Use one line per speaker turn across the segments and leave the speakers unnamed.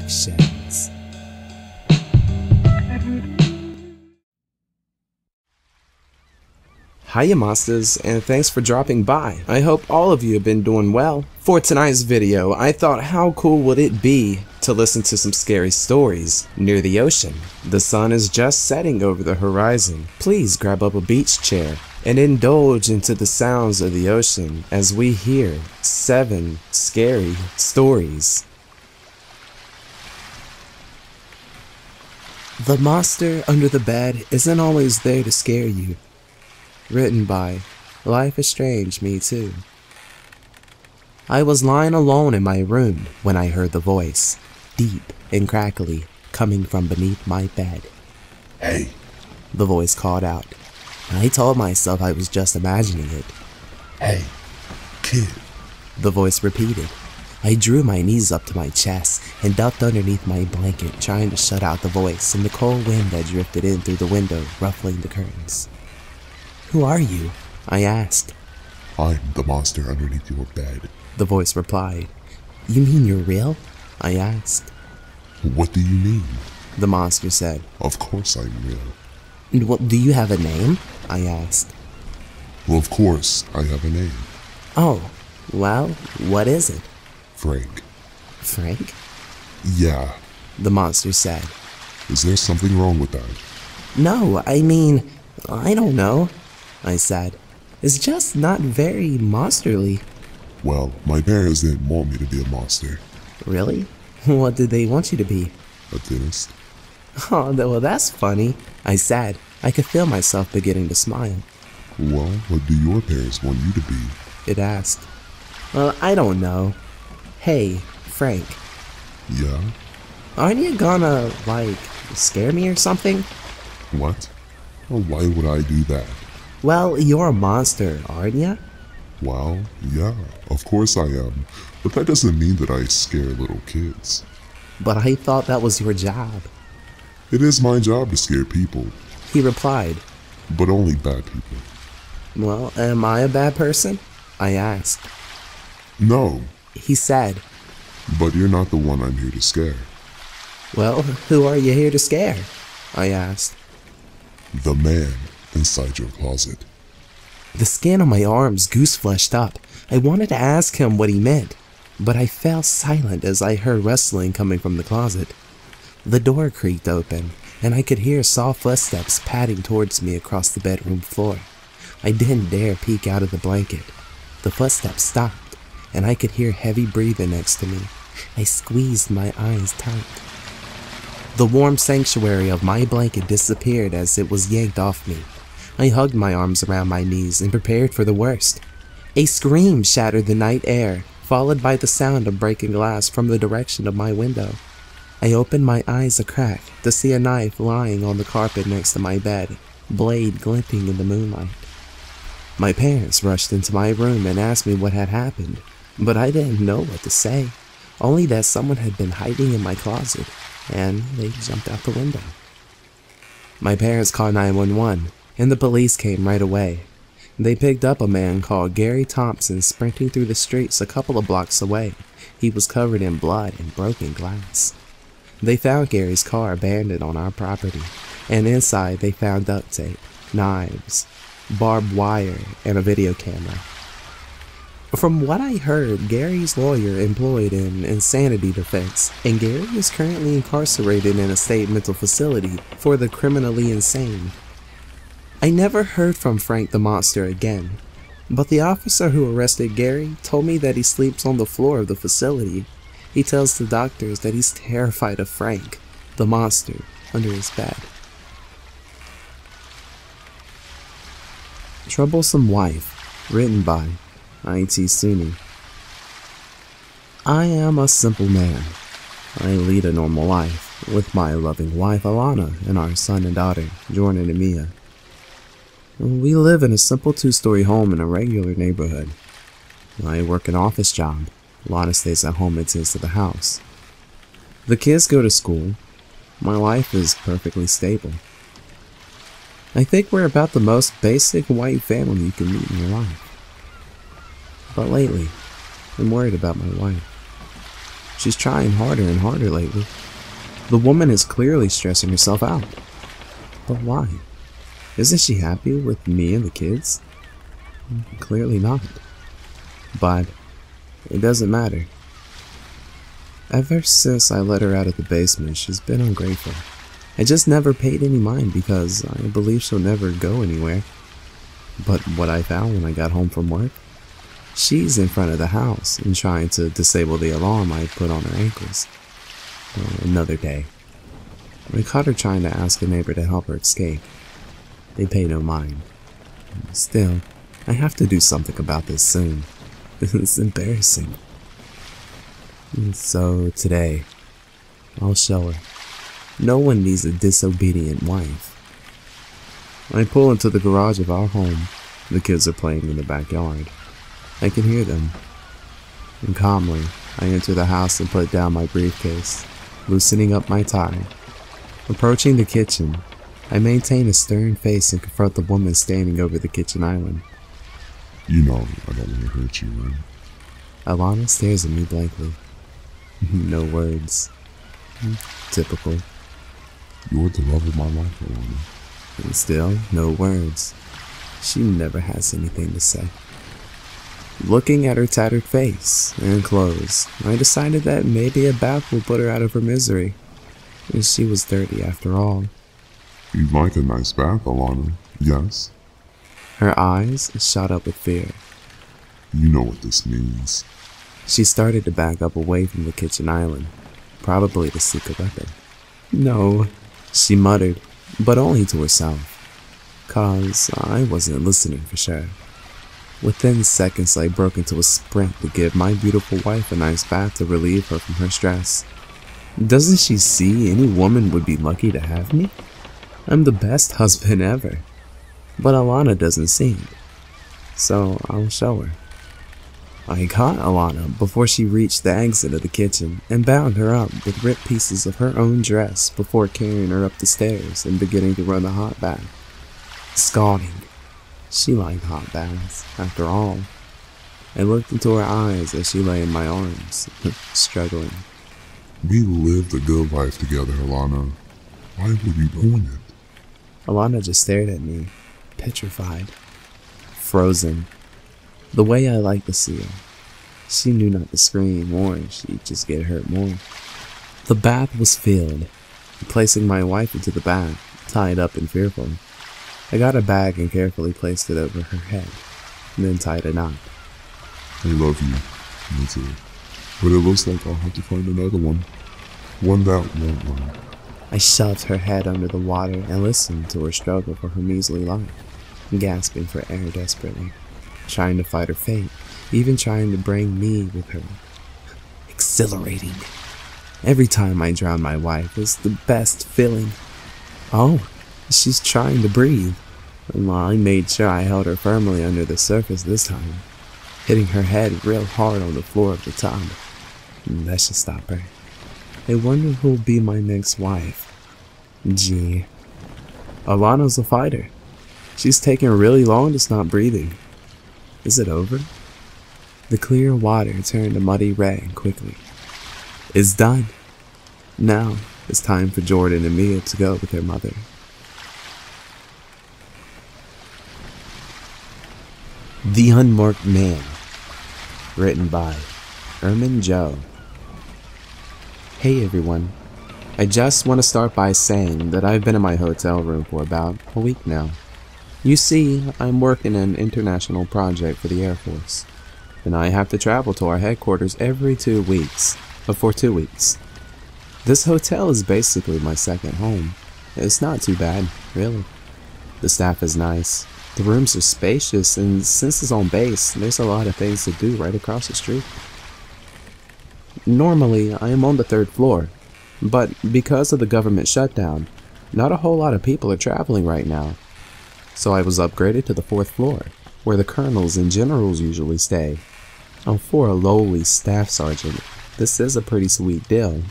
Productions. Hiya Monstaz, and thanks for dropping by. I hope all of you have been doing well. For tonight's video, I thought how cool would it be to listen to some scary stories near the ocean. The sun is just setting over the horizon. Please grab up a beach chair and indulge into the sounds of the ocean as we hear 7 scary stories. The monster under the bed isn't always there to scare you. Written by Life is Strange, Me Too. I was lying alone in my room when I heard the voice, deep and crackly, coming from beneath my bed.
"Hey,"
the voice called out. I told myself I was just imagining it.
"Hey, kid,"
the voice repeated. I drew my knees up to my chest and ducked underneath my blanket, trying to shut out the voice and the cold wind that drifted in through the window, ruffling the curtains. "Who are you?" I asked.
"I'm the monster underneath your bed,"
the voice replied. "You mean you're real?" I asked.
"What do you mean?"
the monster said.
"Of course I'm real."
"Well, do you have a name?" I asked.
"Well, of course I have a name.
"Oh, well, what is it?"
Frank."
"Frank?"
"Yeah."
the monster said.
"Is there something wrong with that?"
"No, I mean, I don't know," I said. "It's just not very monsterly."
"Well, my parents didn't want me to be a monster."
"Really? What did they want you to be?"
"A dentist."
"Oh, well, that's funny," I said. I could feel myself beginning to smile.
"Well, what do your parents want you to be?"
it asked. "Well, I don't know. Hey, Frank,
"Yeah?
aren't you gonna, scare me or something?"
What? Well, why would I do that?"
"Well, you're a monster, aren't you?"
"Well, yeah, of course I am. But that doesn't mean that I scare little kids."
"But I thought that was your job,"
"It is my job to scare people,
he replied.
but only bad people."
"Well, am I a bad person?" I asked.
"No,
He said.
but you're not the one I'm here to scare."
"Well, who are you here to scare?" I asked.
"The man inside your closet."
The skin on my arms goose-fleshed up. I wanted to ask him what he meant, but I fell silent as I heard rustling coming from the closet. The door creaked open, and I could hear soft footsteps padding towards me across the bedroom floor. I didn't dare peek out of the blanket. The footsteps stopped, and I could hear heavy breathing next to me. I squeezed my eyes tight. The warm sanctuary of my blanket disappeared as it was yanked off me. I hugged my arms around my knees and prepared for the worst. A scream shattered the night air, followed by the sound of breaking glass from the direction of my window. I opened my eyes a crack to see a knife lying on the carpet next to my bed, blade glinting in the moonlight. My parents rushed into my room and asked me what had happened, but I didn't know what to say, only that someone had been hiding in my closet, and they jumped out the window. My parents called 911, and the police came right away. They picked up a man called Gary Thompson sprinting through the streets a couple of blocks away. He was covered in blood and broken glass. They found Gary's car abandoned on our property, and inside they found duct tape, knives, barbed wire, and a video camera. From what I heard, Gary's lawyer employed an insanity defense, and Gary is currently incarcerated in a state mental facility for the criminally insane. I never heard from Frank the monster again, but the officer who arrested Gary told me that he sleeps on the floor of the facility. He tells the doctors that he's terrified of Frank, the monster, under his bed. Troublesome Wife, written by IT Sunni. I am a simple man. I lead a normal life with my loving wife Alana and our son and daughter, Jordan and Mia. We live in a simple 2-story home in a regular neighborhood. I work an office job. Alana stays at home and tends to the house. The kids go to school. My life is perfectly stable. I think we're about the most basic white family you can meet in your life. But lately, I'm worried about my wife. She's trying harder and harder lately. The woman is clearly stressing herself out. But why? Isn't she happy with me and the kids? Clearly not. But it doesn't matter. Ever since I let her out of the basement, she's been ungrateful. I just never paid any mind because I believe she'll never go anywhere. But what I found when I got home from work, she's in front of the house and trying to disable the alarm I put on her ankles. Another day. I caught her trying to ask a neighbor to help her escape. They pay no mind. Still, I have to do something about this soon. It's embarrassing. So today, I'll show her. No one needs a disobedient wife. I pull into the garage of our home. The kids are playing in the backyard. I can hear them. And calmly, I enter the house and put down my briefcase, loosening up my tie. Approaching the kitchen, I maintain a stern face and confront the woman standing over the kitchen island.
You know I don't want to hurt you, right?
Alana stares at me blankly. No words. Typical.
You're the love of my life, Alana.
And still, no words. She never has anything to say. Looking at her tattered face and clothes, I decided that maybe a bath will put her out of her misery. And she was dirty after all.
You'd like a nice bath, Alana, yes?
Her eyes shot up with fear.
You know what this means.
She started to back up away from the kitchen island, probably to seek a weapon. No, she muttered, but only to herself, 'cause I wasn't listening for sure. Within seconds, I broke into a sprint to give my beautiful wife a nice bath to relieve her from her stress. Doesn't she see any woman would be lucky to have me? I'm the best husband ever. But Alana doesn't see it, so I'll show her. I caught Alana before she reached the exit of the kitchen and bound her up with ripped pieces of her own dress before carrying her up the stairs and beginning to run the hot bath. Scalding. She liked hot baths, after all. I looked into her eyes as she lay in my arms, struggling.
We lived a good life together, Alana. Why would you ruin it?
Alana just stared at me, petrified, frozen, the way I like to see her. She knew not to scream or she'd just get hurt more. The bath was filled. Placing my wife into the bath, tied up and fearful, I got a bag and carefully placed it over her head, then tied a knot.
I love you, me too. But it looks like I'll have to find another one. One that won't run.
I shoved her head under the water and listened to her struggle for her measly life, gasping for air desperately, trying to fight her fate, even trying to bring me with her. Exhilarating. Every time I drown my wife is the best feeling. Oh, she's trying to breathe. And I made sure I held her firmly under the surface this time, hitting her head real hard on the floor of the tub. That should stop her. I wonder who'll be my next wife. Gee. Alana's a fighter. She's taking really long to stop breathing. Is it over? The clear water turned a muddy red quickly. It's done. Now it's time for Jordan and Mia to go with their mother. The Unmarked Man. Written by Ermin Joe. Hey everyone. I just want to start by saying that I've been in my hotel room for about a week now. You see, I'm working an international project for the Air Force, and I have to travel to our headquarters every 2 weeks, for 2 weeks. This hotel is basically my second home. It's not too bad, really. The staff is nice, the rooms are spacious, and since it's on base, there's a lot of things to do right across the street. Normally, I am on the 3rd floor, but because of the government shutdown, not a whole lot of people are traveling right now. So I was upgraded to the 4th floor, where the colonels and generals usually stay. For a lowly staff sergeant, this is a pretty sweet deal.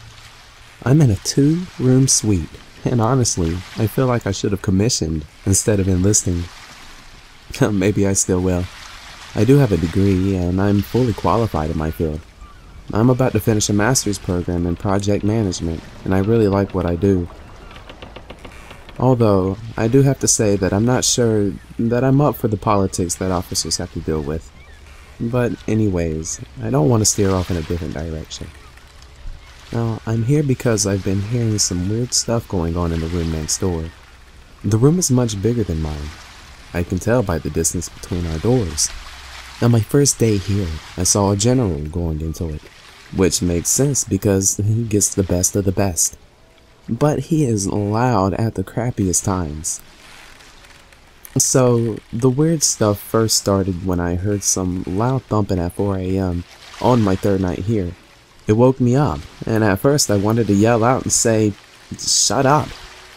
I'm in a 2-room suite, and honestly, I feel like I should have commissioned instead of enlisting. Maybe I still will. I do have a degree, and I'm fully qualified in my field. I'm about to finish a master's program in project management, and I really like what I do. Although, I do have to say that I'm not sure that I'm up for the politics that officers have to deal with. But anyways, I don't want to steer off in a different direction. Now, I'm here because I've been hearing some weird stuff going on in the room next door. The room is much bigger than mine. I can tell by the distance between our doors. On my first day here, I saw a general going into it, which makes sense because he gets the best of the best. But he is loud at the crappiest times. So, the weird stuff first started when I heard some loud thumping at 4 a.m. on my third night here. It woke me up, and at first I wanted to yell out and say, "Shut up!"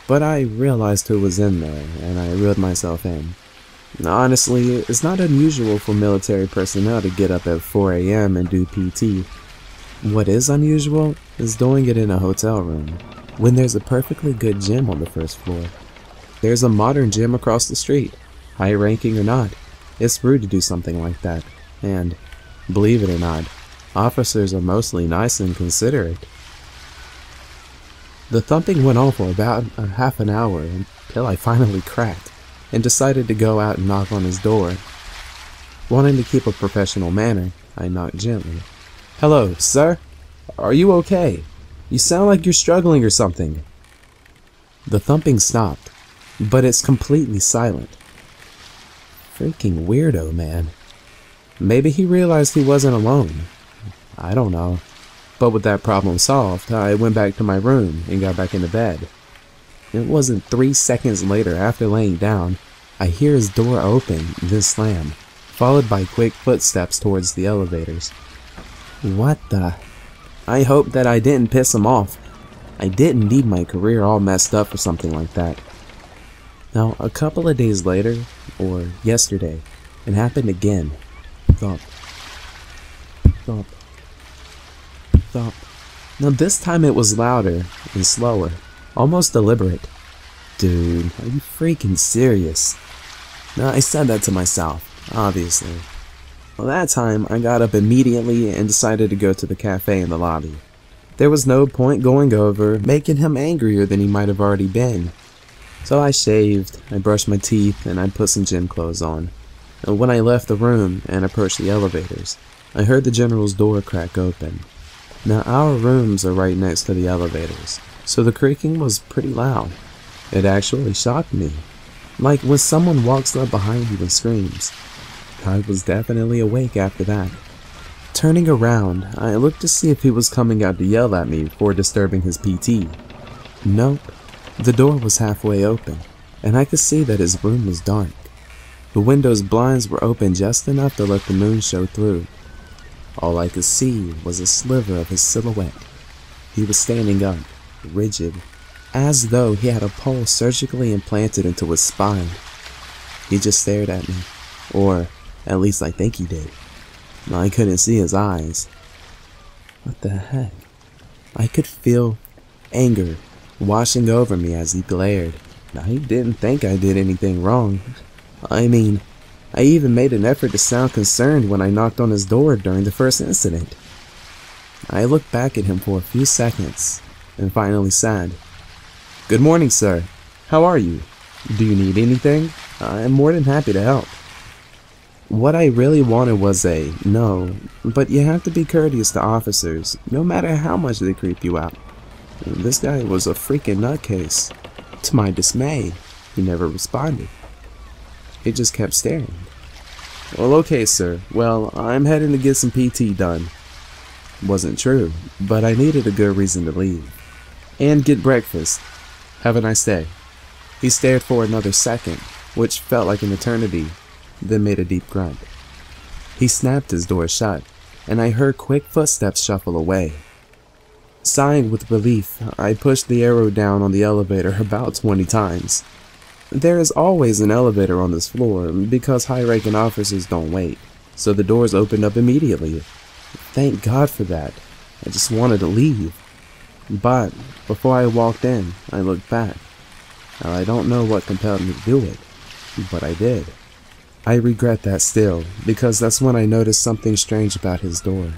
But I realized who was in there, and I reeled myself in. Honestly, it's not unusual for military personnel to get up at 4 a.m. and do PT. What is unusual is doing it in a hotel room, when there's a perfectly good gym on the first floor. There's a modern gym across the street. High ranking or not, it's rude to do something like that, and, believe it or not, officers are mostly nice and considerate. The thumping went on for about a half an hour until I finally cracked and decided to go out and knock on his door. Wanting to keep a professional manner, I knocked gently. "Hello, sir? Are you okay? You sound like you're struggling or something." The thumping stopped, but it's completely silent. Freaking weirdo, man. Maybe he realized he wasn't alone. I don't know. But with that problem solved, I went back to my room and got back into bed. It wasn't 3 seconds later after laying down, I hear his door open, then slam, followed by quick footsteps towards the elevators. What the? I hope that I didn't piss him off. I didn't need my career all messed up for something like that. Now, a couple of days later, or yesterday, it happened again. Thump. Thump. Thump. Now this time it was louder and slower, almost deliberate. Dude, are you freaking serious? Now I said that to myself, obviously. Well, that time I got up immediately and decided to go to the cafe in the lobby. There was no point going over, making him angrier than he might have already been. So I shaved, I brushed my teeth, and I put some gym clothes on. And when I left the room and approached the elevators, I heard the general's door crack open. Now our rooms are right next to the elevators, so the creaking was pretty loud. It actually shocked me, like when someone walks up behind you and screams. I was definitely awake after that. Turning around, I looked to see if he was coming out to yell at me for disturbing his PT. Nope, the door was halfway open, and I could see that his room was dark. The window's blinds were open just enough to let the moon show through. All I could see was a sliver of his silhouette. He was standing up, rigid, as though he had a pole surgically implanted into his spine. He just stared at me, or at least I think he did. I couldn't see his eyes. What the heck? I could feel anger washing over me as he glared. I didn't think I did anything wrong. I mean, I even made an effort to sound concerned when I knocked on his door during the first incident. I looked back at him for a few seconds, and finally said, "Good morning, sir. How are you? Do you need anything? I'm more than happy to help." What I really wanted was a no, but you have to be courteous to officers, no matter how much they creep you out. This guy was a freaking nutcase. To my dismay, he never responded. He just kept staring. "Well, okay, sir. Well, I'm heading to get some PT done." Wasn't true, but I needed a good reason to leave. "And get breakfast. Have a nice day." He stared for another second, which felt like an eternity, then made a deep grunt. He snapped his door shut, and I heard quick footsteps shuffle away. Sighing with relief, I pushed the arrow down on the elevator about 20 times. There is always an elevator on this floor because high-ranking officers don't wait, so the doors opened up immediately. Thank God for that. I just wanted to leave. But before I walked in, I looked back. Now, I don't know what compelled me to do it, but I did. I regret that still, because that's when I noticed something strange about his door.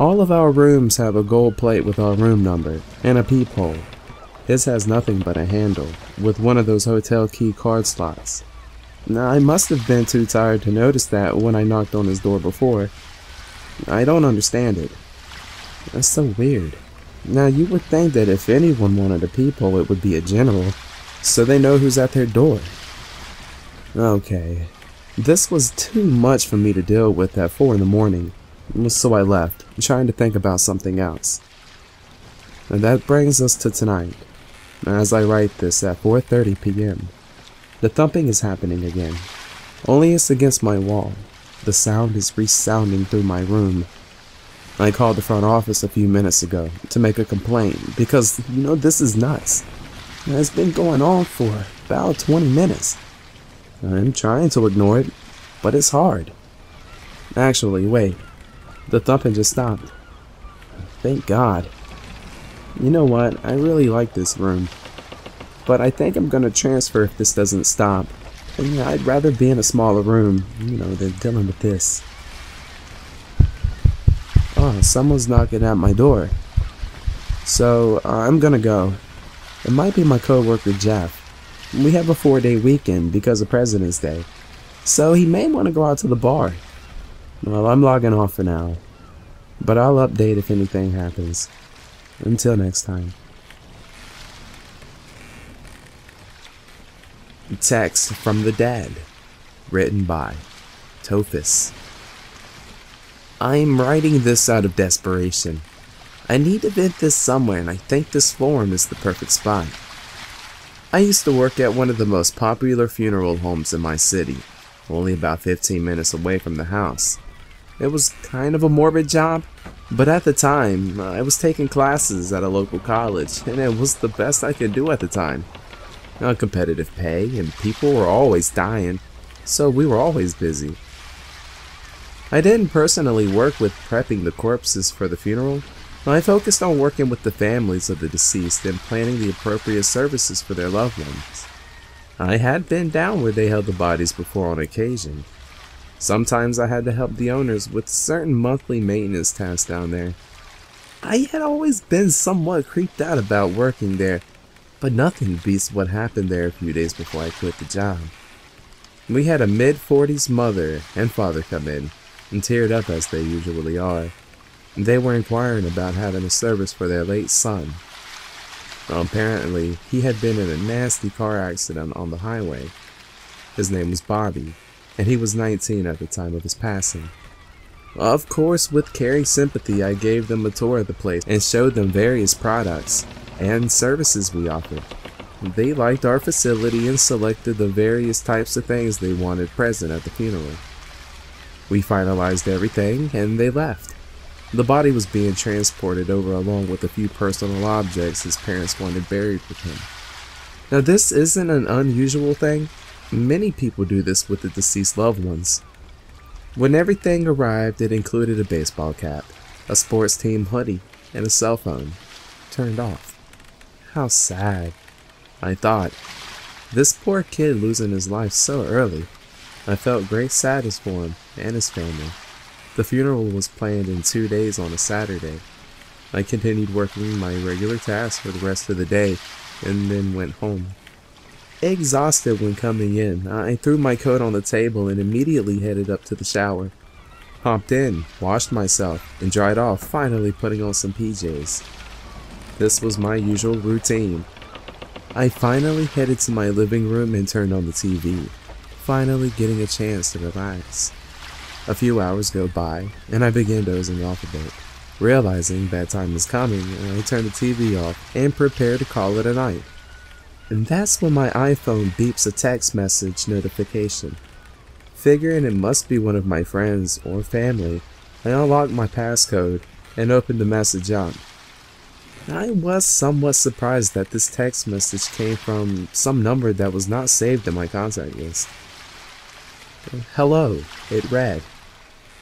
All of our rooms have a gold plate with our room number and a peephole. His has nothing but a handle with one of those hotel key card slots. Now, I must have been too tired to notice that when I knocked on his door before. I don't understand it. That's so weird. Now, you would think that if anyone wanted a peephole, it would be a general, so they know who's at their door. Okay, this was too much for me to deal with at 4 in the morning, so I left, trying to think about something else. And that brings us to tonight. As I write this at 4:30 p.m., the thumping is happening again, only it's against my wall. The sound is resounding through my room. I called the front office a few minutes ago to make a complaint because, this is nuts. It's been going on for about 20 minutes. I'm trying to ignore it, but it's hard. Actually, wait. The thumping just stopped. Thank God. You know what? I really like this room. But I think I'm gonna transfer if this doesn't stop. And I'd rather be in a smaller room, than dealing with this. Oh, someone's knocking at my door. So, I'm gonna go. It might be my coworker Jeff. We have a 4-day weekend because of President's Day. So he may want to go out to the bar. Well, I'm logging off for now. But I'll update if anything happens. Until next time. Text from the Dad. Written by Tophus. I'm writing this out of desperation. I need to vent this somewhere, and I think this forum is the perfect spot. I used to work at one of the most popular funeral homes in my city, only about 15 minutes away from the house. It was kind of a morbid job, but at the time, I was taking classes at a local college, and it was the best I could do at the time. Competitive pay, and people were always dying, so we were always busy. I didn't personally work with prepping the corpses for the funeral. I focused on working with the families of the deceased and planning the appropriate services for their loved ones. I had been down where they held the bodies before on occasion. Sometimes I had to help the owners with certain monthly maintenance tasks down there. I had always been somewhat creeped out about working there, but nothing beats what happened there a few days before I quit the job. We had a mid-40s mother and father come in, and teared up as they usually are. They were inquiring about having a service for their late son. Apparently, he had been in a nasty car accident on the highway. His name was Bobby, and he was 19 at the time of his passing. Of course, with Carrie's sympathy, I gave them a tour of the place and showed them various products and services we offered. They liked our facility and selected the various types of things they wanted present at the funeral. We finalized everything, and they left. The body was being transported over along with a few personal objects his parents wanted buried with him. Now, this isn't an unusual thing. Many people do this with the deceased loved ones. When everything arrived, it included a baseball cap, a sports team hoodie, and a cell phone. Turned off. How sad. I thought. This poor kid losing his life so early. I felt great sadness for him and his family. The funeral was planned in 2 days on a Saturday. I continued working my regular tasks for the rest of the day and then went home. Exhausted when coming in, I threw my coat on the table and immediately headed up to the shower. Hopped in, washed myself, and dried off, finally putting on some PJs. This was my usual routine. I finally headed to my living room and turned on the TV, finally getting a chance to relax. A few hours go by, and I began dozing off a bit. Realizing bedtime is coming, I turned the TV off and prepare to call it a night. And that's when my iPhone beeps a text message notification. Figuring it must be one of my friends or family, I unlocked my passcode and opened the message up. I was somewhat surprised that this text message came from some number that was not saved in my contact list. Hello, it read.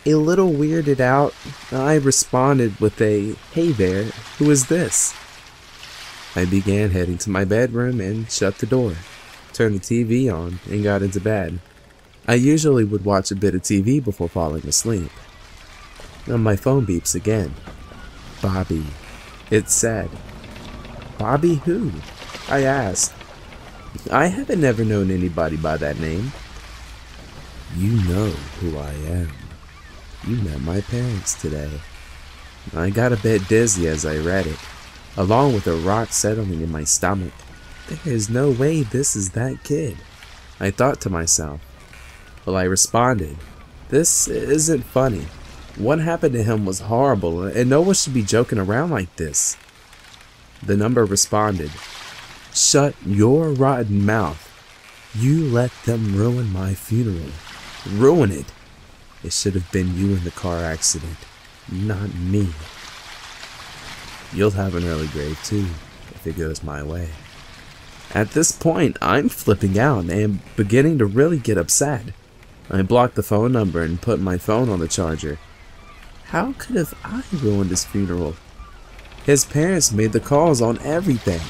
A little weirded out, I responded with a, "Hey there, who is this?" I began heading to my bedroom and shut the door, turned the TV on, and got into bed. I usually would watch a bit of TV before falling asleep. And my phone beeps again. Bobby, it said. Bobby who? I asked. I haven't never known anybody by that name. You know who I am. You met my parents today. I got a bit dizzy as I read it, along with a rock settling in my stomach. There is no way this is that kid, I thought to myself. Well, I responded, this isn't funny. What happened to him was horrible, and no one should be joking around like this. The number responded, shut your rotten mouth. You let them ruin my funeral. Ruin it. It should have been you in the car accident, not me. You'll have an early grave too, if it goes my way. At this point, I'm flipping out and beginning to really get upset. I blocked the phone number and put my phone on the charger. How could have I ruined his funeral? His parents made the calls on everything.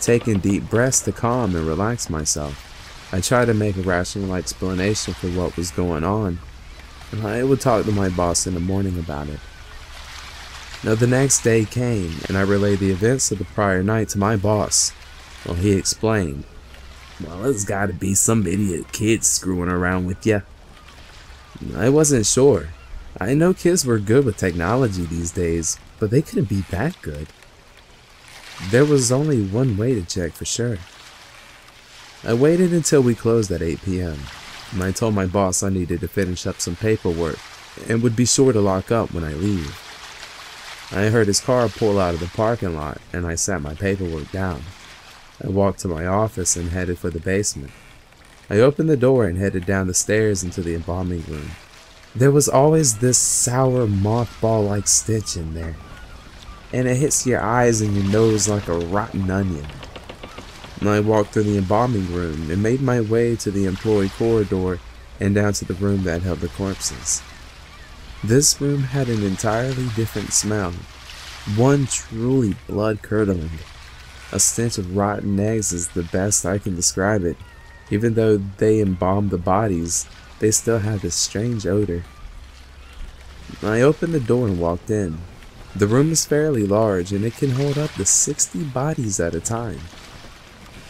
Taking deep breaths to calm and relax myself, I tried to make a rational explanation for what was going on. I would talk to my boss in the morning about it. Now the next day came, and I relayed the events of the prior night to my boss. Well, he explained, well, it's gotta be some idiot kid screwing around with ya. I wasn't sure. I know kids were good with technology these days, but they couldn't be that good. There was only one way to check for sure. I waited until we closed at 8 p.m. and I told my boss I needed to finish up some paperwork and would be sure to lock up when I leave. I heard his car pull out of the parking lot and I sat my paperwork down. I walked to my office and headed for the basement. I opened the door and headed down the stairs into the embalming room. There was always this sour mothball-like stench in there, and it hits your eyes and your nose like a rotten onion. And I walked through the embalming room and made my way to the employee corridor and down to the room that held the corpses. This room had an entirely different smell, one truly blood-curdling. A stench of rotten eggs is the best I can describe it. Even though they embalmed the bodies, they still had this strange odor. I opened the door and walked in. The room is fairly large and it can hold up to 60 bodies at a time.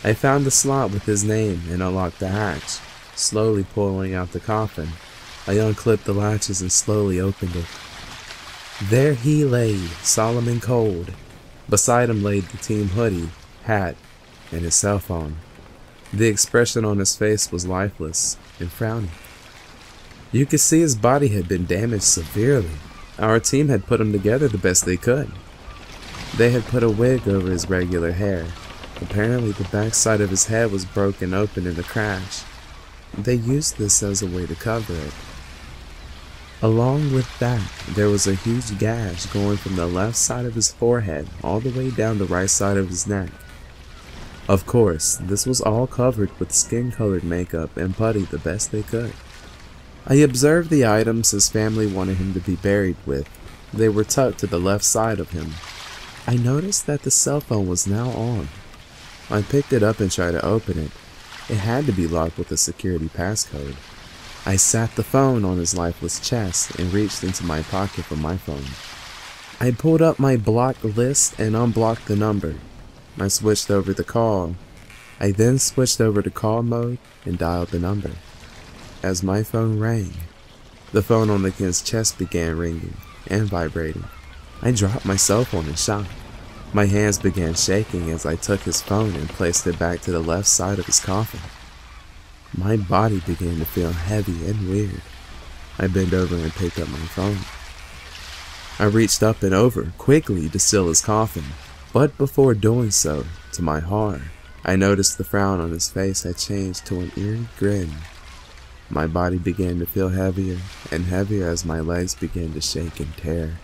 I found the slot with his name and unlocked the hatch, slowly pulling out the coffin. I unclipped the latches and slowly opened it. There he lay, solemn and cold. Beside him laid the team hoodie, hat, and his cell phone. The expression on his face was lifeless and frowning. You could see his body had been damaged severely. Our team had put him together the best they could. They had put a wig over his regular hair. Apparently the backside of his head was broken open in the crash. They used this as a way to cover it. Along with that, there was a huge gash going from the left side of his forehead all the way down the right side of his neck. Of course, this was all covered with skin-colored makeup and putty the best they could. I observed the items his family wanted him to be buried with. They were tucked to the left side of him. I noticed that the cell phone was now on. I picked it up and tried to open it. It had to be locked with a security passcode. I sat the phone on his lifeless chest and reached into my pocket for my phone. I pulled up my blocked list and unblocked the number. I switched over the call. I then switched over to call mode and dialed the number. As my phone rang, the phone on the kid's chest began ringing and vibrating. I dropped my cell phone in shock. My hands began shaking as I took his phone and placed it back to the left side of his coffin. My body began to feel heavy and weird. I bent over and picked up my phone. I reached up and over quickly to seal his coffin, but before doing so, to my horror, I noticed the frown on his face had changed to an eerie grin. My body began to feel heavier and heavier as my legs began to shake and tear.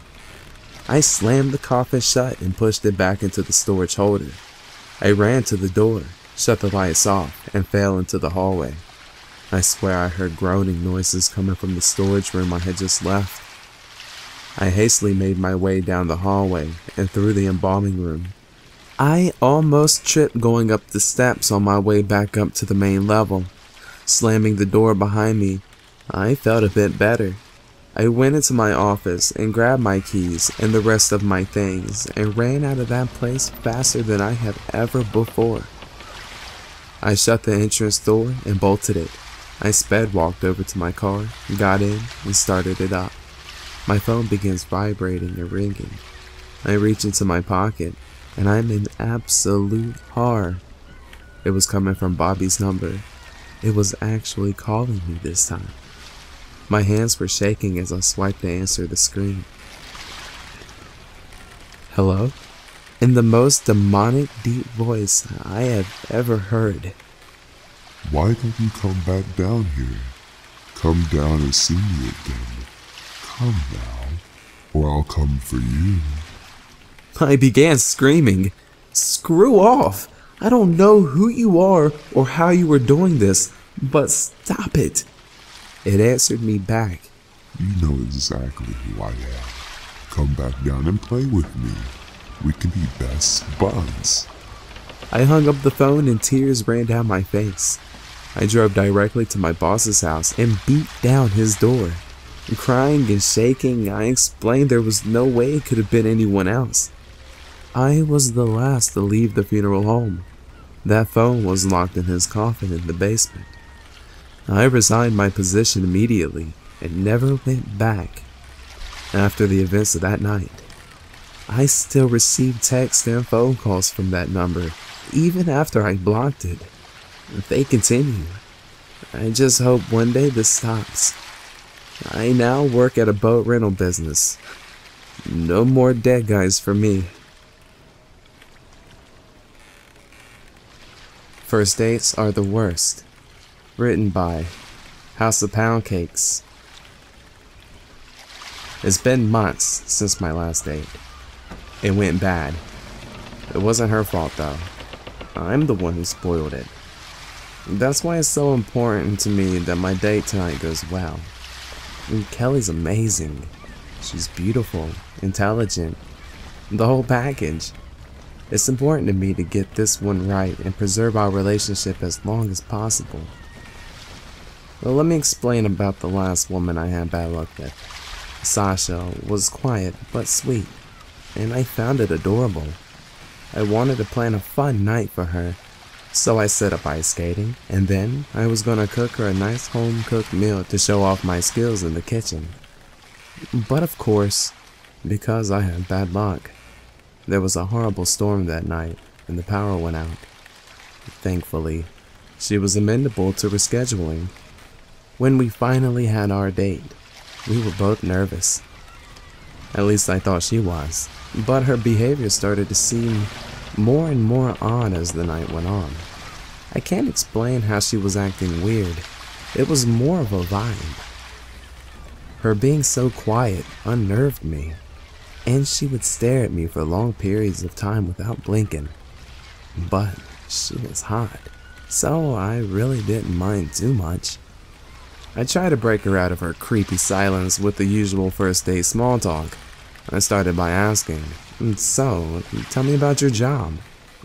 I slammed the coffin shut and pushed it back into the storage holder. I ran to the door, shut the lights off, and fell into the hallway. I swear I heard groaning noises coming from the storage room I had just left. I hastily made my way down the hallway and through the embalming room. I almost tripped going up the steps on my way back up to the main level. Slamming the door behind me, I felt a bit better. I went into my office and grabbed my keys and the rest of my things and ran out of that place faster than I have ever before. I shut the entrance door and bolted it. I sped walked over to my car, got in, and started it up. My phone begins vibrating and ringing. I reach into my pocket, and I'm in absolute horror. It was coming from Bobby's number. It was actually calling me this time. My hands were shaking as I swiped to answer the screen. Hello? In the most demonic deep voice I have ever heard.
Why don't you come back down here? Come down and see me again. Come now, or I'll come for you.
I began screaming. Screw off! I don't know who you are or how you were doing this, but stop it. It answered me back.
You know exactly who I am. Come back down and play with me. We can be best buds.
I hung up the phone and tears ran down my face. I drove directly to my boss's house and beat down his door. Crying and shaking, I explained there was no way it could have been anyone else. I was the last to leave the funeral home. That phone was locked in his coffin in the basement. I resigned my position immediately and never went back. After the events of that night, I still receive texts and phone calls from that number, even after I blocked it. They continue. I just hope one day this stops. I now work at a boat rental business. No more dead guys for me. First dates are the worst. Written by House of Pound Cakes. It's been months since my last date. It went bad. It wasn't her fault though. I'm the one who spoiled it. That's why it's so important to me that my date tonight goes well. And Kelly's amazing. She's beautiful, intelligent, the whole package. It's important to me to get this one right and preserve our relationship as long as possible. Well, let me explain about the last woman I had bad luck with. Sasha was quiet but sweet, and I found it adorable. I wanted to plan a fun night for her, so I set up ice skating, and then I was gonna cook her a nice home-cooked meal to show off my skills in the kitchen. But of course, because I had bad luck, there was a horrible storm that night, and the power went out. Thankfully, she was amenable to rescheduling. When we finally had our date, we were both nervous. At least I thought she was, but her behavior started to seem more and more odd as the night went on. I can't explain how she was acting weird. It was more of a vibe. Her being so quiet unnerved me, and she would stare at me for long periods of time without blinking. But she was hot, so I really didn't mind too much. I tried to break her out of her creepy silence with the usual first date small talk. I started by asking, "So, tell me about your job."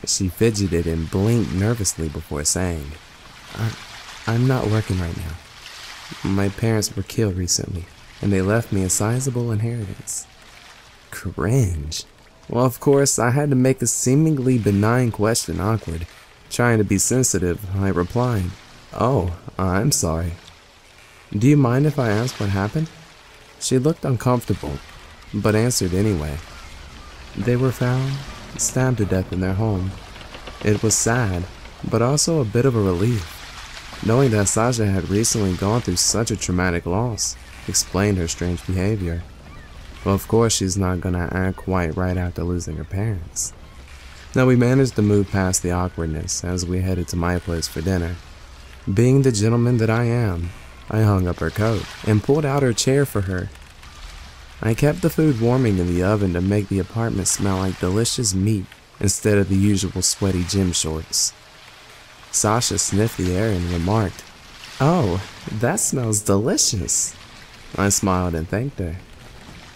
She fidgeted and blinked nervously before saying, I'm not working right now. My parents were killed recently, and they left me a sizable inheritance." Cringe. Well, of course, I had to make a seemingly benign question awkward. Trying to be sensitive, I replied, "Oh, I'm sorry. Do you mind if I ask what happened?" She looked uncomfortable, but answered anyway. They were found stabbed to death in their home. It was sad, but also a bit of a relief, knowing that Sasha had recently gone through such a traumatic loss. Explained her strange behavior. Well, of course she's not gonna act quite right after losing her parents. Now we managed to move past the awkwardness as we headed to my place for dinner. Being the gentleman that I am, I hung up her coat and pulled out her chair for her. I kept the food warming in the oven to make the apartment smell like delicious meat instead of the usual sweaty gym shorts. Sasha sniffed the air and remarked, "Oh, that smells delicious." I smiled and thanked her,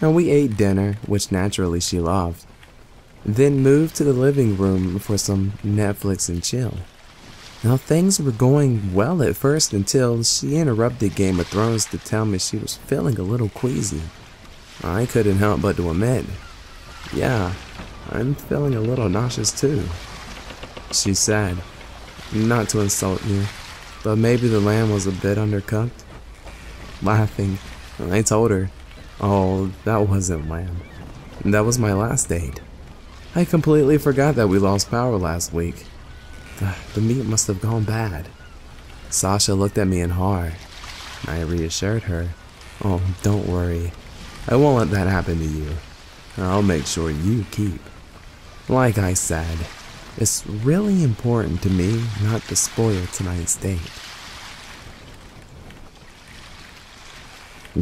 and we ate dinner, which naturally she loved, then moved to the living room for some Netflix and chill. Now, things were going well at first until she interrupted Game of Thrones to tell me she was feeling a little queasy. I couldn't help but to admit, yeah, I'm feeling a little nauseous too. She said, not to insult you, but maybe the lamb was a bit undercooked. Laughing, I told her, oh, that wasn't lamb. That was my last date. I completely forgot that we lost power last week. The meat must have gone bad. Sasha looked at me in horror. I reassured her, oh, don't worry. I won't let that happen to you. I'll make sure you keep. Like I said, it's really important to me not to spoil tonight's date.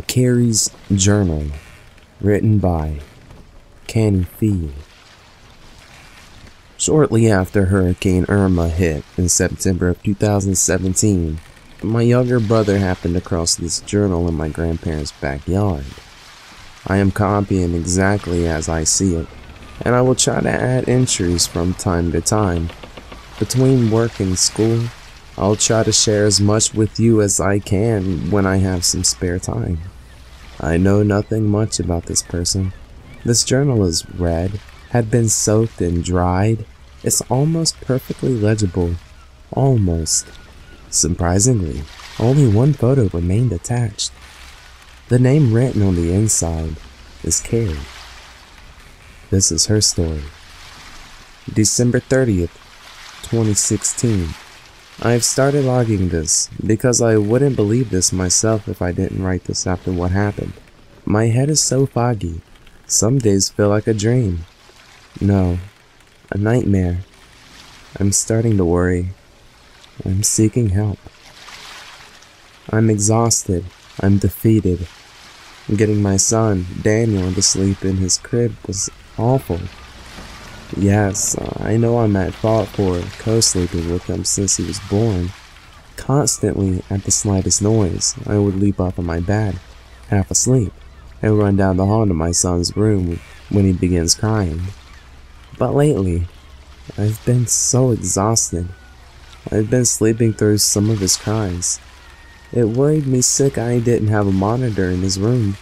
Carrie's Journal, written by Carrie. Shortly after Hurricane Irma hit in September of 2017, my younger brother happened across this journal in my grandparents' backyard. I am copying exactly as I see it, and I will try to add entries from time to time. Between work and school, I'll try to share as much with you as I can when I have some spare time. I know nothing much about this person. This journal is red, had been soaked and dried. It's almost perfectly legible. Almost. Surprisingly, only one photo remained attached. The name written on the inside is Carrie. This is her story. December 30th, 2016. I've started logging this because I wouldn't believe this myself if I didn't write this after what happened. My head is so foggy. Some days feel like a dream. No, a nightmare. I'm starting to worry. I'm seeking help. I'm exhausted. I'm defeated. Getting my son, Daniel, to sleep in his crib was awful. Yes, I know I'm at fault for co-sleeping with him since he was born. Constantly, at the slightest noise, I would leap up on my bed, half asleep, and run down the hall to my son's room when he begins crying. But lately, I've been so exhausted. I've been sleeping through some of his cries. It worried me sick I didn't have a monitor in his room,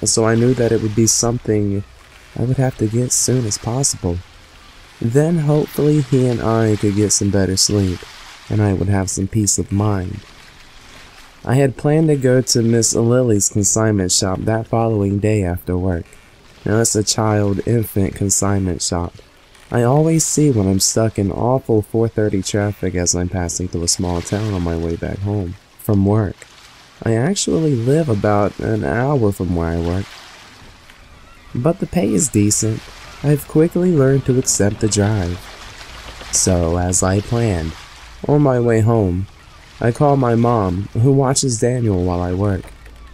so I knew that it would be something I would have to get soon as possible. Then hopefully he and I could get some better sleep, and I would have some peace of mind. I had planned to go to Miss Lily's consignment shop that following day after work. Now it's a child-infant consignment shop. I always see when I'm stuck in awful 4:30 traffic as I'm passing through a small town on my way back home from work. I actually live about an hour from where I work. But the pay is decent. I've quickly learned to accept the drive. So, as I planned, on my way home, I called my mom, who watches Daniel while I work,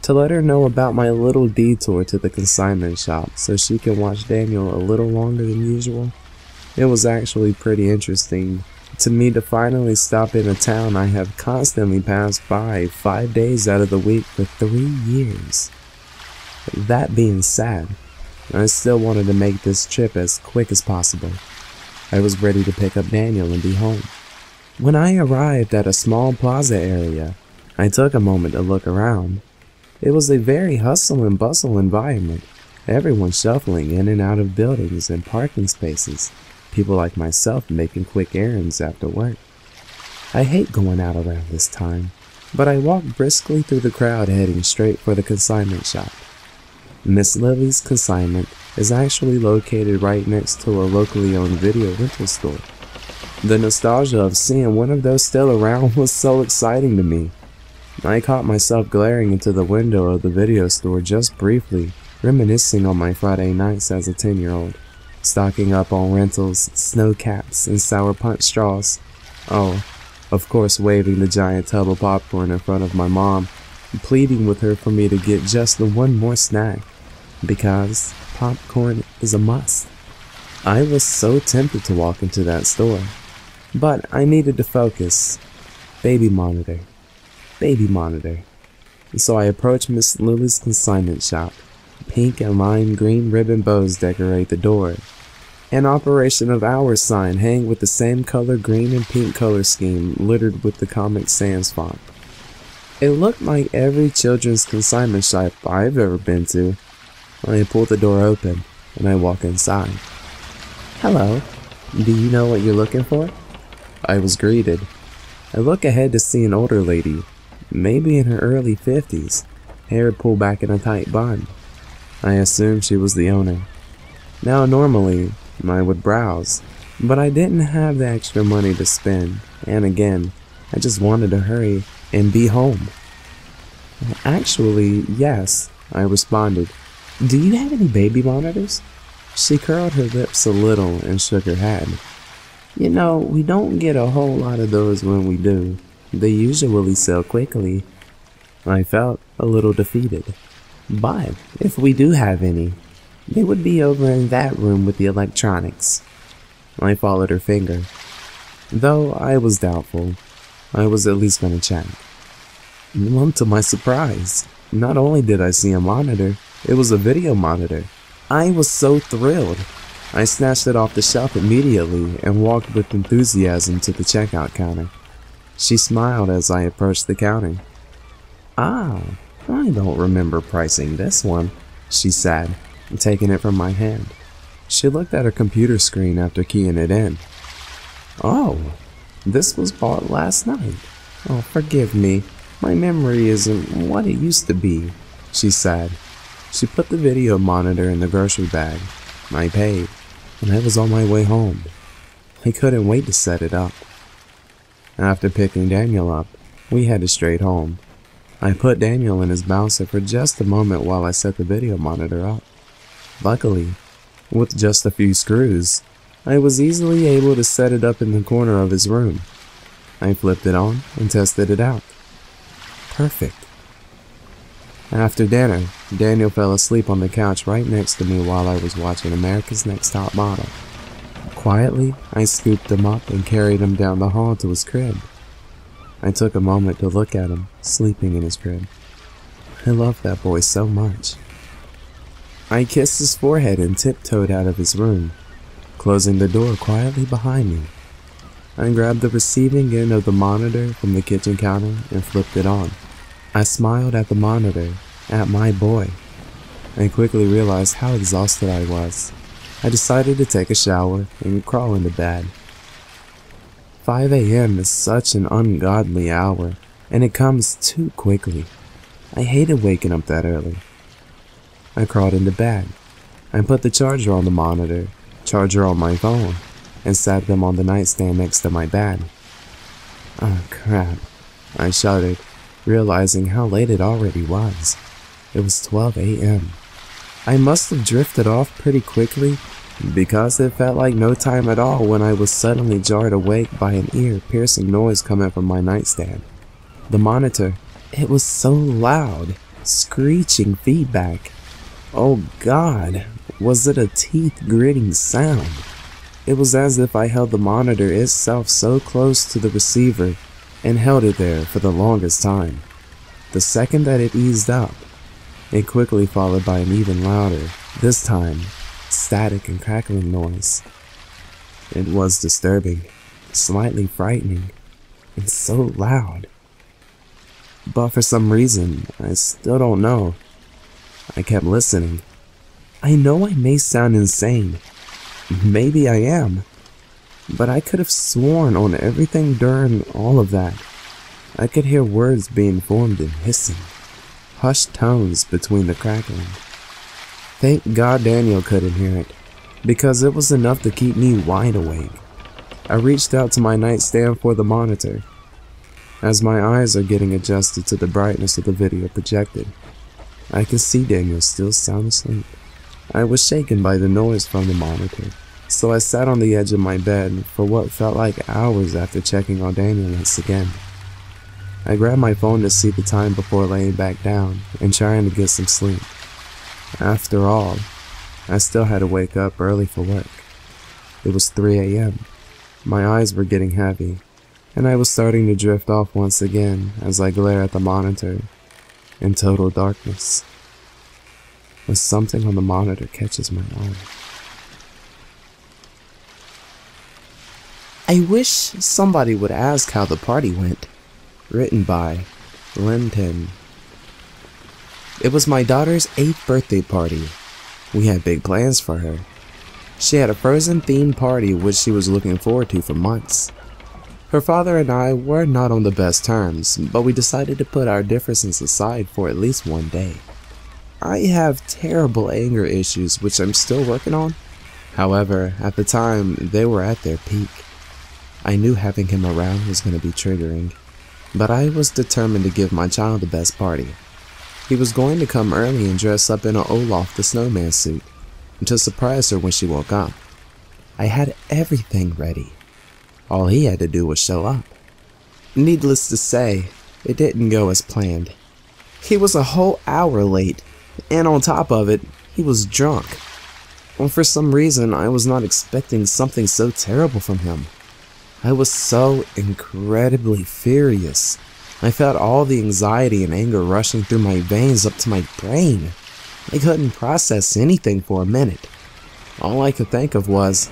to let her know about my little detour to the consignment shop so she can watch Daniel a little longer than usual. It was actually pretty interesting to me to finally stop in a town I have constantly passed by 5 days out of the week for 3 years. That being said, I still wanted to make this trip as quick as possible. I was ready to pick up Daniel and be home. When I arrived at a small plaza area, I took a moment to look around. It was a very hustle and bustle environment, everyone shuffling in and out of buildings and parking spaces, people like myself making quick errands after work. I hate going out around this time, but I walked briskly through the crowd heading straight for the consignment shop. Miss Lily's consignment is actually located right next to a locally owned video rental store. The nostalgia of seeing one of those still around was so exciting to me. I caught myself glaring into the window of the video store just briefly, reminiscing on my Friday nights as a 10-year-old, stocking up on rentals, snow caps, and sour punch straws. Oh, of course waving the giant tub of popcorn in front of my mom, pleading with her for me to get just the one more snack, because popcorn is a must. I was so tempted to walk into that store, but I needed to focus. Baby monitor. So I approached Miss Lily's consignment shop. Pink and lime green ribbon bows decorate the door. An operation of hours sign hang with the same color green and pink color scheme littered with the Comic Sans font. It looked like every children's consignment shop I've ever been to. I pulled the door open and I walk inside. "Hello, do you know what you're looking for?" I was greeted. I look ahead to see an older lady, maybe in her early 50s, hair pulled back in a tight bun. I assumed she was the owner. Now normally, I would browse, but I didn't have the extra money to spend, and again, I just wanted to hurry and be home. "Actually, yes," I responded. "Do you have any baby monitors?" She curled her lips a little and shook her head. "You know, we don't get a whole lot of those when we do. They usually sell quickly." I felt a little defeated. "But if we do have any, they would be over in that room with the electronics." I followed her finger. Though I was doubtful, I was at least going to check. Well, to my surprise, not only did I see a monitor, it was a video monitor. I was so thrilled. I snatched it off the shelf immediately and walked with enthusiasm to the checkout counter. She smiled as I approached the counter. "Ah, I don't remember pricing this one," she said, taking it from my hand. She looked at her computer screen after keying it in. "Oh, this was bought last night. Oh, forgive me. My memory isn't what it used to be," she said. She put the video monitor in the grocery bag. I paid, and I was on my way home. I couldn't wait to set it up. After picking Daniel up, we headed straight home. I put Daniel in his bouncer for just a moment while I set the video monitor up. Luckily, with just a few screws, I was easily able to set it up in the corner of his room. I flipped it on and tested it out. Perfect. After dinner, Daniel fell asleep on the couch right next to me while I was watching America's Next Top Model. Quietly, I scooped him up and carried him down the hall to his crib. I took a moment to look at him, sleeping in his crib. I loved that boy so much. I kissed his forehead and tiptoed out of his room, closing the door quietly behind me. I grabbed the receiving end of the monitor from the kitchen counter and flipped it on. I smiled at the monitor, at my boy. I quickly realized how exhausted I was. I decided to take a shower and crawl into bed. 5 a.m. is such an ungodly hour, and it comes too quickly. I hated waking up that early. I crawled into bed. I put the charger on the monitor, charger on my phone, and sat them on the nightstand next to my bed. Oh crap, I shuddered, realizing how late it already was. It was 12 a.m. I must have drifted off pretty quickly, because it felt like no time at all when I was suddenly jarred awake by an ear-piercing noise coming from my nightstand. The monitor, it was so loud, screeching feedback. Oh God, was it a teeth-gritting sound? It was as if I held the monitor itself so close to the receiver and held it there for the longest time. The second that it eased up, it quickly followed by an even louder, this time, static and crackling noise. It was disturbing, slightly frightening, and so loud. But for some reason, I still don't know. I kept listening. I know I may sound insane. Maybe I am. But I could have sworn on everything during all of that. I could hear words being formed and hissing, hushed tones between the crackling. Thank God Daniel couldn't hear it, because it was enough to keep me wide awake. I reached out to my nightstand for the monitor. As my eyes are getting adjusted to the brightness of the video projected, I can see Daniel still sound asleep. I was shaken by the noise from the monitor, so I sat on the edge of my bed for what felt like hours after checking on Daniel once again. I grabbed my phone to see the time before laying back down and trying to get some sleep. After all, I still had to wake up early for work. It was 3 a.m. My eyes were getting heavy, and I was starting to drift off once again as I glare at the monitor in total darkness. But something on the monitor catches my eye. I wish somebody would ask how the party went. Written by Linton. It was my daughter's 8th birthday party. We had big plans for her. She had a Frozen-themed party which she was looking forward to for months. Her father and I were not on the best terms, but we decided to put our differences aside for at least one day. I have terrible anger issues which I'm still working on. However, at the time, they were at their peak. I knew having him around was going to be triggering, but I was determined to give my child the best party. He was going to come early and dress up in an Olaf the Snowman suit to surprise her when she woke up. I had everything ready. All he had to do was show up. Needless to say, it didn't go as planned. He was a whole hour late, and on top of it, he was drunk. Well, for some reason, I was not expecting something so terrible from him. I was so incredibly furious. I felt all the anxiety and anger rushing through my veins up to my brain. I couldn't process anything for a minute. All I could think of was,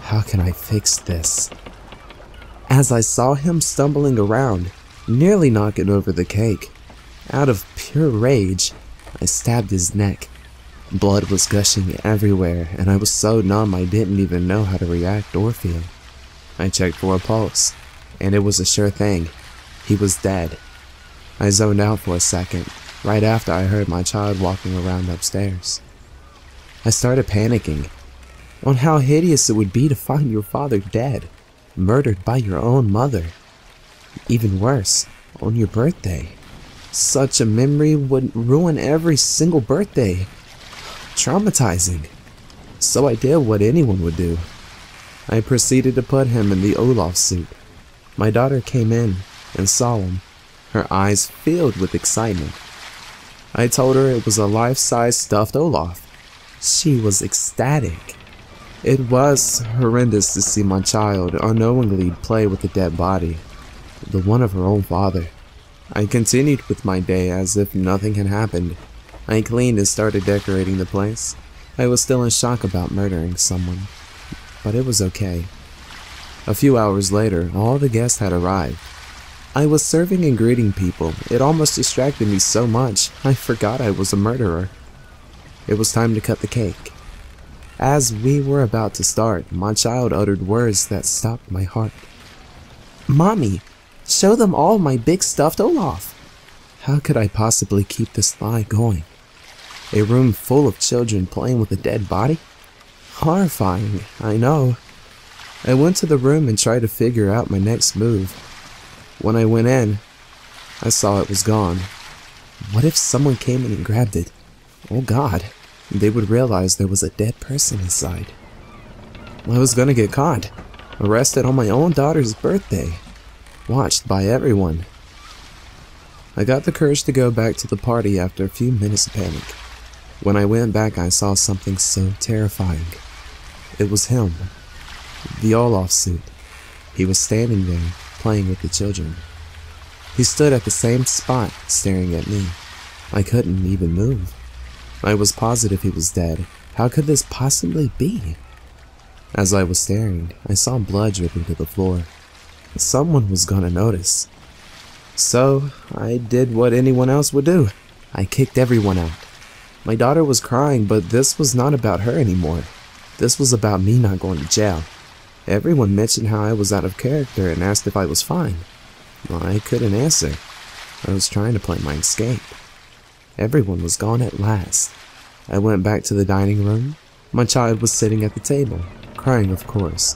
how can I fix this? As I saw him stumbling around, nearly knocking over the cake, out of pure rage, I stabbed his neck. Blood was gushing everywhere, and I was so numb I didn't even know how to react or feel. I checked for a pulse, and it was a sure thing. He was dead. I zoned out for a second, right after I heard my child walking around upstairs. I started panicking on how hideous it would be to find your father dead, murdered by your own mother. Even worse, on your birthday. Such a memory would ruin every single birthday. Traumatizing. So I did what anyone would do. I proceeded to put him in the Olaf suit. My daughter came in and saw him, her eyes filled with excitement. I told her it was a life-size stuffed Olaf. She was ecstatic. It was horrendous to see my child unknowingly play with a dead body, the one of her own father. I continued with my day as if nothing had happened. I cleaned and started decorating the place. I was still in shock about murdering someone, but it was okay. A few hours later, all the guests had arrived. I was serving and greeting people. It almost distracted me so much, I forgot I was a murderer. It was time to cut the cake. As we were about to start, my child uttered words that stopped my heart. "Mommy, show them all my big stuffed Olaf." How could I possibly keep this lie going? A room full of children playing with a dead body? Horrifying, I know. I went to the room and tried to figure out my next move. When I went in, I saw it was gone. What if someone came in and grabbed it? Oh God, they would realize there was a dead person inside. I was gonna get caught, arrested on my own daughter's birthday, watched by everyone. I got the courage to go back to the party after a few minutes of panic. When I went back, I saw something so terrifying. It was him, the Olaf suit. He was standing there, playing with the children. He stood at the same spot, staring at me. I couldn't even move. I was positive he was dead. How could this possibly be? As I was staring, I saw blood dripping to the floor. Someone was gonna notice. So, I did what anyone else would do. I kicked everyone out. My daughter was crying, but this was not about her anymore. This was about me not going to jail. Everyone mentioned how I was out of character and asked if I was fine. Well, I couldn't answer. I was trying to plan my escape. Everyone was gone at last. I went back to the dining room. My child was sitting at the table, crying of course,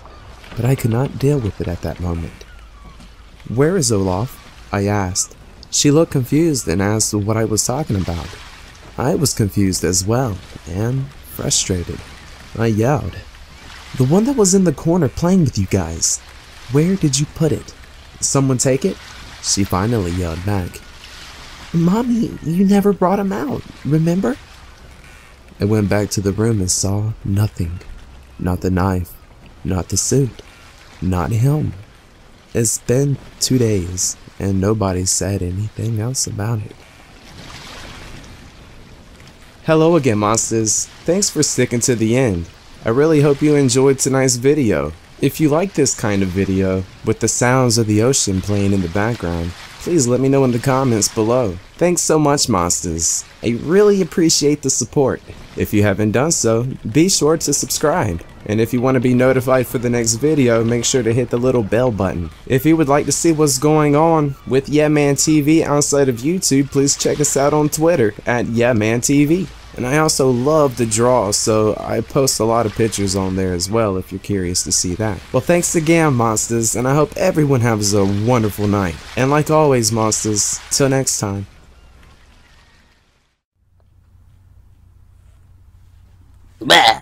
but I could not deal with it at that moment. "Where is Olaf?" I asked. She looked confused and asked what I was talking about. I was confused as well, and frustrated. I yelled, "The one that was in the corner playing with you guys. Where did you put it? Someone take it?" She finally yelled back. "Mommy, you never brought him out, remember?" I went back to the room and saw nothing. Not the knife, not the suit, not him. It's been 2 days, and nobody said anything else about it. Hello again, monsters. Thanks for sticking to the end. I really hope you enjoyed tonight's video. If you like this kind of video, with the sounds of the ocean playing in the background, please let me know in the comments below. Thanks so much, Monstaz. I really appreciate the support. If you haven't done so, be sure to subscribe. And if you want to be notified for the next video, make sure to hit the little bell button. If you would like to see what's going on with yeahmantv outside of YouTube, please check us out on Twitter at yeahmantv. And I also love to draw, so I post a lot of pictures on there as well if you're curious to see that. Well, thanks again, Monstaz, and I hope everyone has a wonderful night. And like always, Monstaz, till next time.
Bah.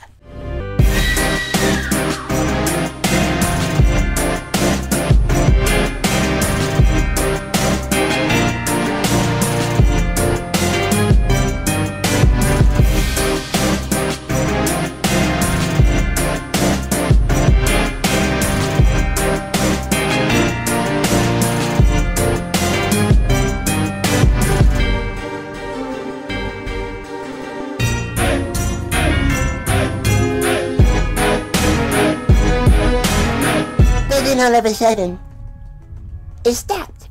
Then all of a sudden, it stopped.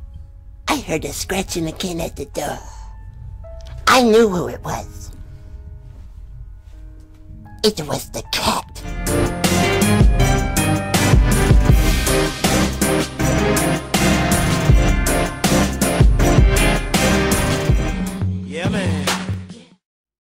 I heard a scratching again at the door. I knew who it was. It was the cat.